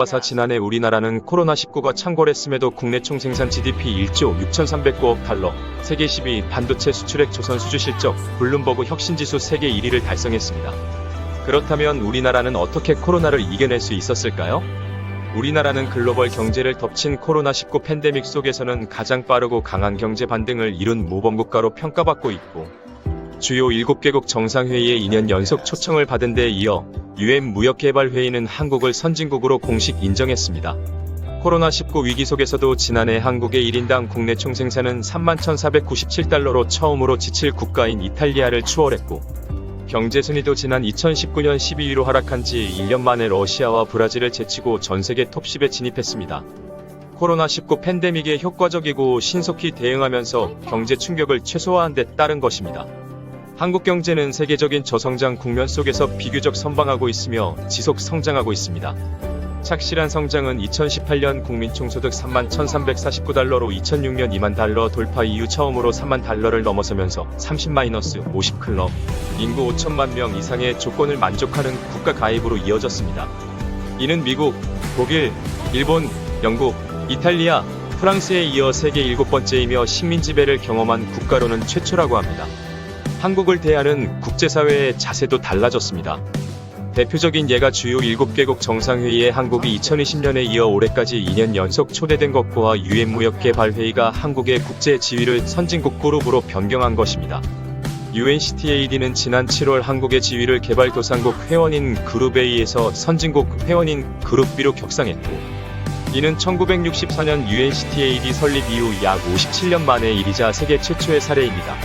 사 지난해 우리나라는 코로나19가 창궐했음에도 국내 총생산 GDP 1조 6,309억 달러, 세계 10위 반도체 수출액 조선 수주 실적, 블룸버그 혁신지수 세계 1위를 달성했습니다. 그렇다면 우리나라는 어떻게 코로나를 이겨낼 수 있었을까요? 우리나라는 글로벌 경제를 덮친 코로나19 팬데믹 속에서는 가장 빠르고 강한 경제 반등을 이룬 모범국가로 평가받고 있고, 주요 7개국 정상회의에 2년 연속 초청을 받은 데 이어 UN 무역개발회의는 한국을 선진국으로 공식 인정했습니다. 코로나19 위기 속에서도 지난해 한국의 1인당 국내 총생산은 31,497달러로 처음으로 지칠 국가인 이탈리아를 추월했고, 경제순위도 지난 2019년 12위로 하락한 지 1년 만에 러시아와 브라질을 제치고 전세계 톱10에 진입했습니다. 코로나19 팬데믹에 효과적이고 신속히 대응하면서 경제 충격을 최소화한 데 따른 것입니다. 한국 경제는 세계적인 저성장 국면 속에서 비교적 선방하고 있으며 지속 성장하고 있습니다. 착실한 성장은 2018년 국민총소득 31,349달러로 2006년 2만 달러 돌파 이후 처음으로 3만 달러를 넘어서면서 30-50 클럽, 인구 5천만 명 이상의 조건을 만족하는 국가 가입으로 이어졌습니다. 이는 미국, 독일, 일본, 영국, 이탈리아, 프랑스에 이어 세계 7번째이며 식민지배를 경험한 국가로는 최초라고 합니다. 한국을 대하는 국제사회의 자세도 달라졌습니다. 대표적인 예가 주요 7개국 정상회의에 한국이 2020년에 이어 올해까지 2년 연속 초대된 것과 UN 무역개발회의가 한국의 국제 지위를 선진국 그룹으로 변경한 것입니다. UNCTAD는 지난 7월 한국의 지위를 개발도상국 회원인 그룹 A에서 선진국 회원인 그룹 B로 격상했고, 이는 1964년 UNCTAD 설립 이후 약 57년 만의 일이자 세계 최초의 사례입니다.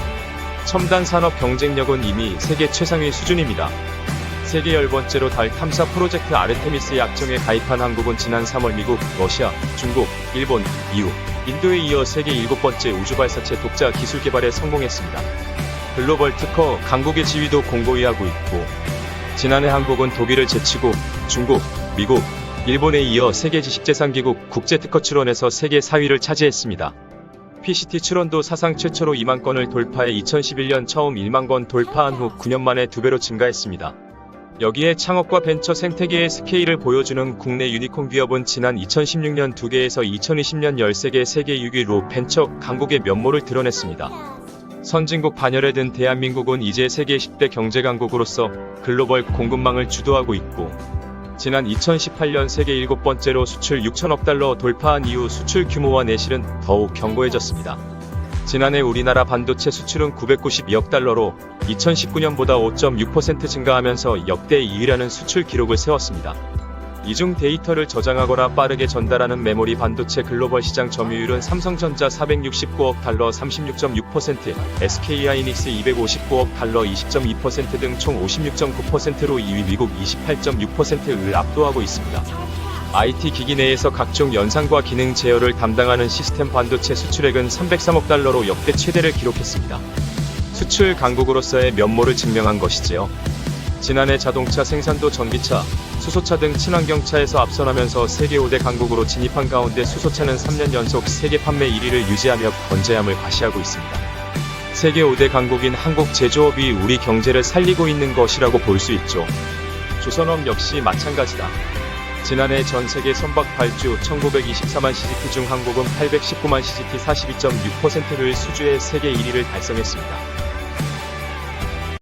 첨단 산업 경쟁력은 이미 세계 최상위 수준입니다. 세계 10번째로 달 탐사 프로젝트 아르테미스의 약정에 가입한 한국은 지난 3월 미국, 러시아, 중국, 일본, EU, 인도에 이어 세계 7번째 우주발사체 독자 기술 개발에 성공했습니다. 글로벌 특허 강국의 지위도 공고히 하고 있고, 지난해 한국은 독일을 제치고 중국, 미국, 일본에 이어 세계 지식재산기구 국제특허 출원에서 세계 4위를 차지했습니다. PCT 출원도 사상 최초로 2만 건을 돌파해 2011년 처음 1만 건 돌파한 후 9년 만에 2배로 증가했습니다. 여기에 창업과 벤처 생태계의 스케일을 보여주는 국내 유니콘 기업은 지난 2016년 2개에서 2020년 13개 세계 6위로 벤처 강국의 면모를 드러냈습니다. 선진국 반열에 든 대한민국은 이제 세계 10대 경제 강국으로서 글로벌 공급망을 주도하고 있고, 지난 2018년 세계 7번째로 수출 6천억 달러 돌파한 이후 수출 규모와 내실은 더욱 견고해졌습니다. 지난해 우리나라 반도체 수출은 992억 달러로 2019년보다 5.6% 증가하면서 역대 2위라는 수출 기록을 세웠습니다. 이중 데이터를 저장하거나 빠르게 전달하는 메모리 반도체 글로벌 시장 점유율은 삼성전자 469억 달러 36.6%, SK하이닉스 259억 달러 20.2% 등 총 56.9%로 2위 미국 28.6%를 압도하고 있습니다. IT 기기 내에서 각종 연산과 기능 제어를 담당하는 시스템 반도체 수출액은 303억 달러로 역대 최대를 기록했습니다. 수출 강국으로서의 면모를 증명한 것이지요. 지난해 자동차 생산도 전기차, 수소차 등 친환경차에서 앞선하면서 세계 5대 강국으로 진입한 가운데 수소차는 3년 연속 세계 판매 1위를 유지하며 건재함을 과시하고 있습니다. 세계 5대 강국인 한국 제조업이 우리 경제를 살리고 있는 것이라고 볼 수 있죠. 조선업 역시 마찬가지다. 지난해 전 세계 선박 발주 1924만 CGT 중 한국은 819만 CGT 42.6%를 수주해 세계 1위를 달성했습니다.